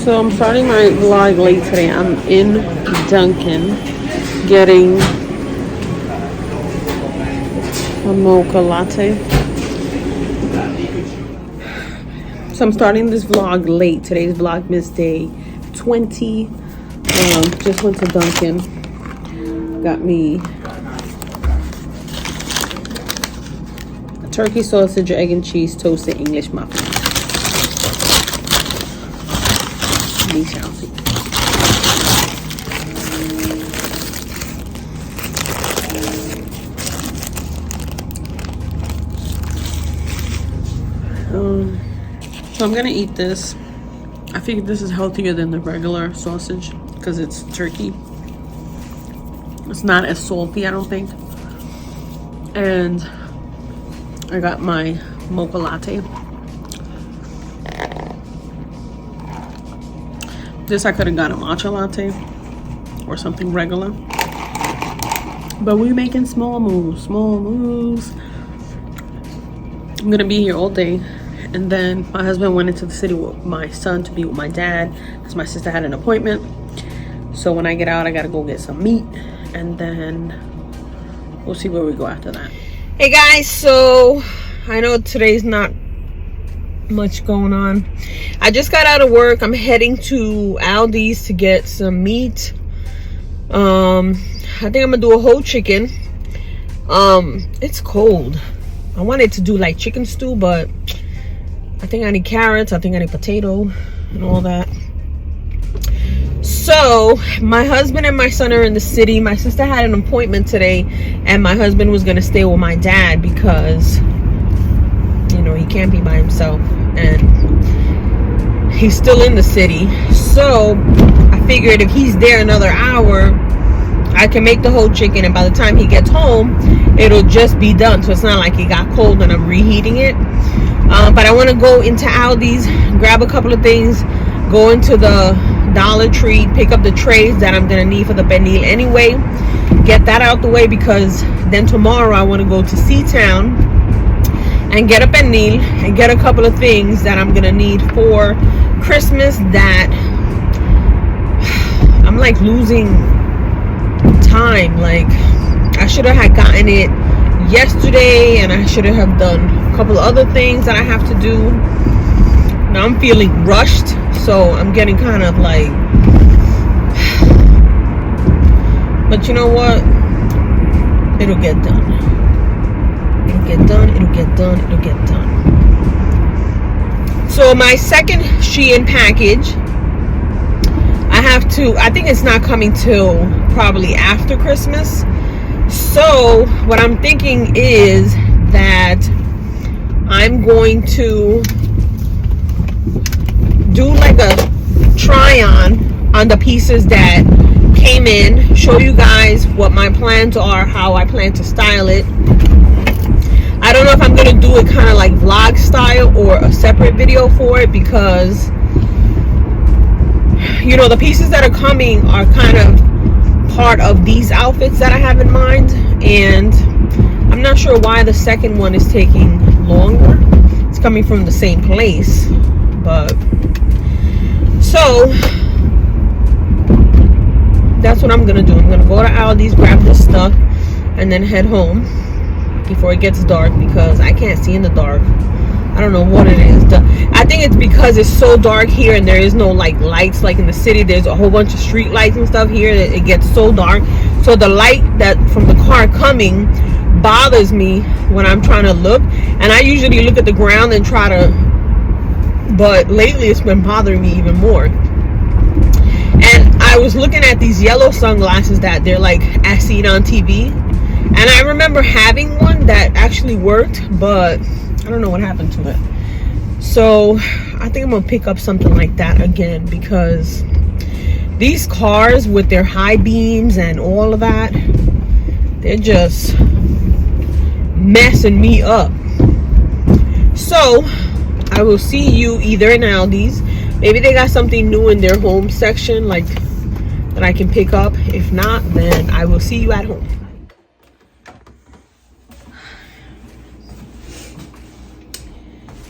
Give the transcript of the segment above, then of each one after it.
So I'm starting my vlog late today. I'm in Dunkin' getting a mocha latte. So I'm starting this vlog late. Today's Vlogmas day 20. Just went to Dunkin'. Got me a turkey sausage, egg and cheese, toasted English muffin. We shall see. So I'm gonna eat this. I figured this is healthier than the regular sausage because it's turkey. It's not as salty, I don't think. And I got my mocha latte. This I could have got a matcha latte or something regular. But we're making small moves, small moves. I'm gonna be here all day. And then my husband went into the city with my son to be with my dad because my sister had an appointment. So when I get out, I gotta go get some meat, and then we'll see where we go after that. Hey guys, so I know today's not much going on. I just got out of work. I'm heading to Aldi's to get some meat. I think I'm gonna do a whole chicken. It's cold. I wanted to do like chicken stew, but I think I need carrots, I think I need potato and all that. So my husband and my son are in the city. My sister had an appointment today, and my husband was gonna stay with my dad because, you know, he can't be by himself and he's still in the city. So I figured if he's there another hour, I can make the whole chicken, and by the time he gets home, it'll just be done. So it's not like it got cold and I'm reheating it. But I want to go into Aldi's, grab a couple of things, go into the Dollar Tree, pick up the trays that I'm gonna need for the pernil anyway, get that out the way, because then tomorrow I want to go to C-Town and get a pernil and get a couple of things that I'm gonna need for Christmas that I'm like losing time. Like I should have gotten it yesterday, and I should have done a couple of other things that I have to do. Now I'm feeling rushed, so I'm getting kind of like, but you know what, it'll get done. It'll get done, it'll get done, it'll get done. So my second Shein package, I think it's not coming till probably after Christmas. So what I'm thinking is that I'm going to do like a try on the pieces that came in, show you guys what my plans are, how I plan to style it. I don't know if I'm gonna do it kind of like vlog style or a separate video for it, because you know the pieces that are coming are kind of part of these outfits that I have in mind, and I'm not sure why the second one is taking longer. It's coming from the same place, but so that's what I'm gonna do. I'm gonna go to Aldi's, grab this stuff, and then head home before it gets dark, because I can't see in the dark. I don't know what it is. I think it's because it's so dark here and there is no like lights like in the city. There's a whole bunch of street lights and stuff here that it gets so dark. So the light that from the car coming bothers me when I'm trying to look. And I usually look at the ground and try to, but lately it's been bothering me even more. And I was looking at these yellow sunglasses that they're like as seen on TV. And I remember having one that actually worked, but I don't know what happened to it. So I think I'm gonna pick up something like that again, because these cars with their high beams and all of that, they're just messing me up. So I will see you either in Aldi's, maybe they got something new in their home section like that I can pick up. If not, then I will see you at home.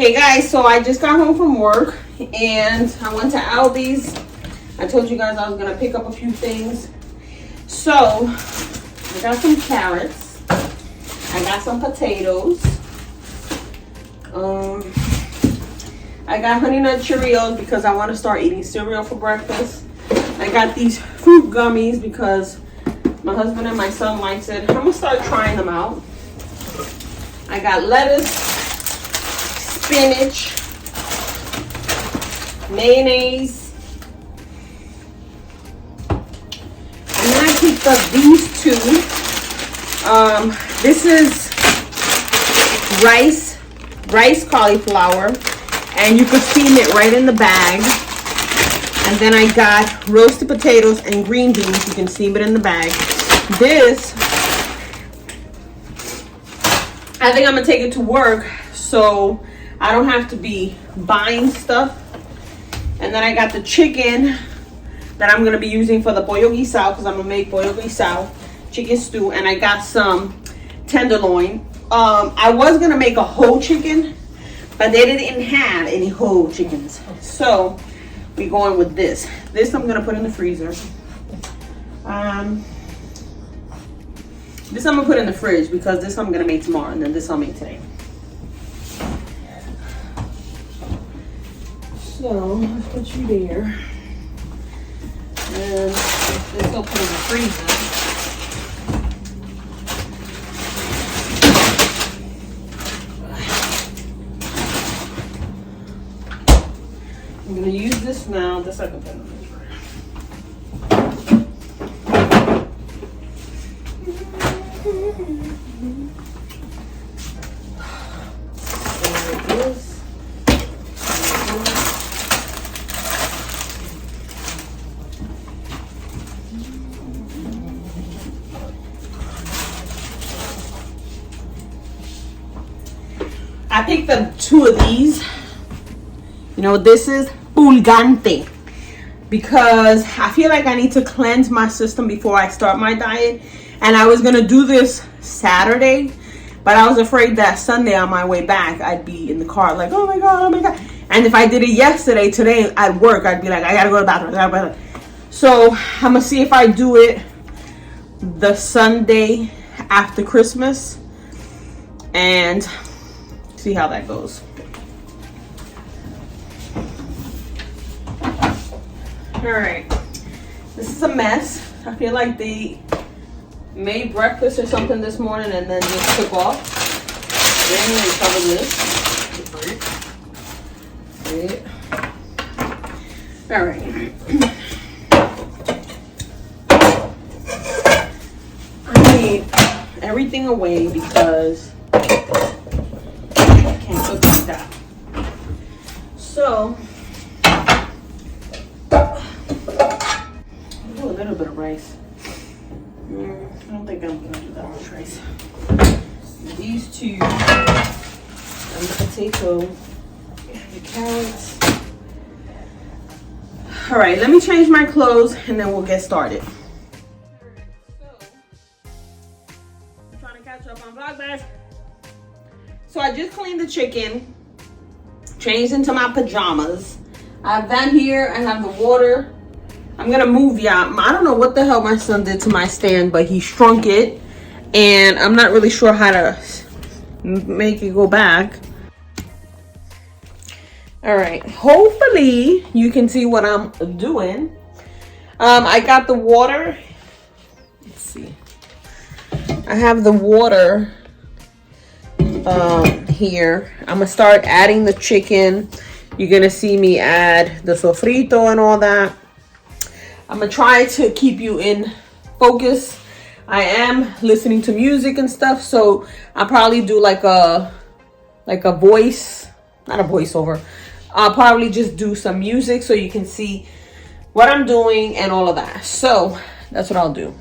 Hey guys, so I just got home from work and I went to Aldi's. I told you guys I was gonna pick up a few things. So I got some carrots. I got some potatoes. I got Honey Nut Cheerios because I want to start eating cereal for breakfast. I got these fruit gummies because my husband and my son likes it. I'm gonna start trying them out. I got lettuce, spinach, mayonnaise, and then I picked up these two. This is rice cauliflower, and you can steam it right in the bag. And then I got roasted potatoes and green beans. You can steam it in the bag. This, I think I'm gonna take it to work so I don't have to be buying stuff. And then I got the chicken that I'm gonna be using for the pollo guisado, because I'm gonna make pollo guisado, chicken stew. And I got some tenderloin. I was gonna make a whole chicken, but they didn't have any whole chickens. So we're going with this. This I'm gonna put in the freezer. This I'm gonna put in the fridge because this I'm gonna make tomorrow, and then this I'll make today. So let's put you there. And this I'll put in the freezer. I'm gonna use this now. This I can put in the fridge. I picked up two of these. You know what this is? Pulgante. Because I feel like I need to cleanse my system before I start my diet. And I was gonna do this Saturday, but I was afraid that Sunday on my way back, I'd be in the car like, oh my God, oh my God. And if I did it yesterday, today at work, I'd be like, I gotta go to the bathroom. So I'm gonna see if I do it the Sunday after Christmas and see how that goes. All right, this is a mess. I feel like they made breakfast or something this morning and then just took off. Then we cover this. All right. I need everything away because I can't cook like that. So do a little bit of rice. I don't think I'm gonna do that much rice. These two, and the potato, the carrots. All right, let me change my clothes and then we'll get started. I'm trying to catch up on Vlogmas. So I just cleaned the chicken, changed into my pajamas. I have that here. I have the water. I'm gonna move y'all. I don't know what the hell my son did to my stand, but he shrunk it and I'm not really sure how to make it go back. All right, hopefully you can see what I'm doing. I got the water. Let's see. I have the water here. I'm gonna start adding the chicken. You're gonna see me add the sofrito and all that. I'm gonna try to keep you in focus. I am listening to music and stuff, so I'll probably do like a voice, not a voiceover. I'll probably just do some music so you can see what I'm doing and all of that. So that's what I'll do.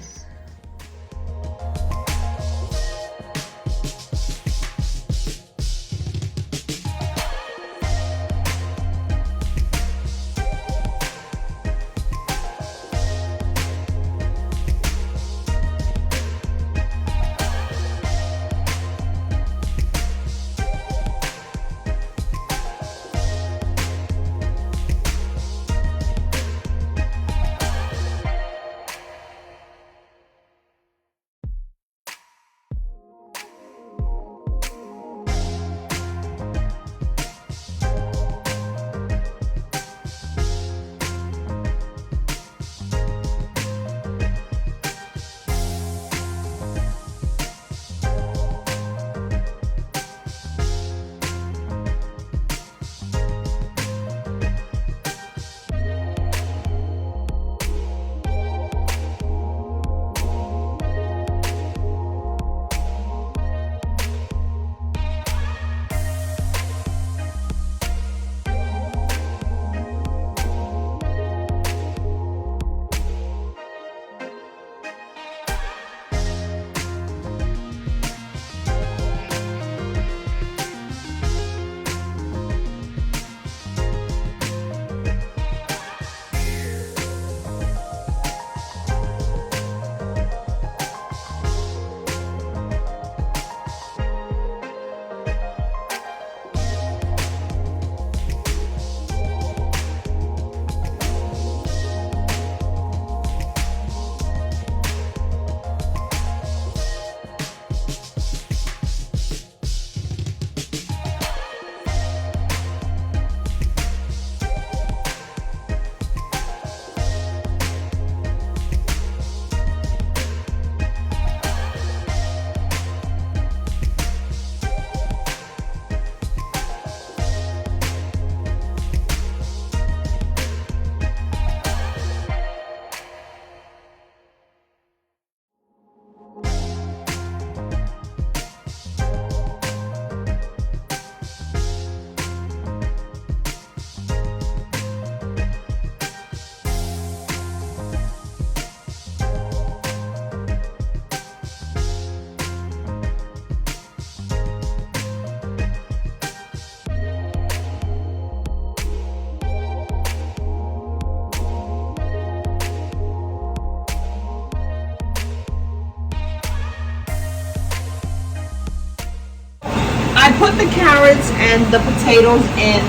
the carrots and the potatoes in.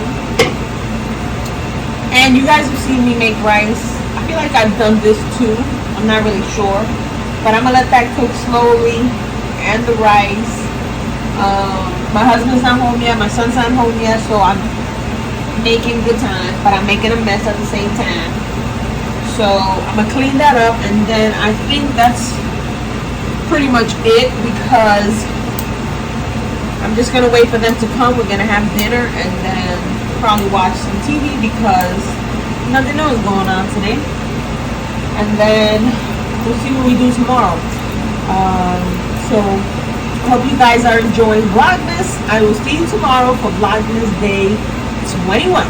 And you guys have seen me make rice. I feel like I've done this too. I'm not really sure. But I'm going to let that cook slowly. And the rice. My husband's not home yet. My son's not home yet. So I'm making good time. But I'm making a mess at the same time. So I'm going to clean that up. And then I think that's pretty much it. Because I'm just going to wait for them to come. We're going to have dinner. And then probably watch some TV. Because nothing else going on today. And then we'll see what we do tomorrow. So I hope you guys are enjoying Vlogmas. I will see you tomorrow for Vlogmas Day 21.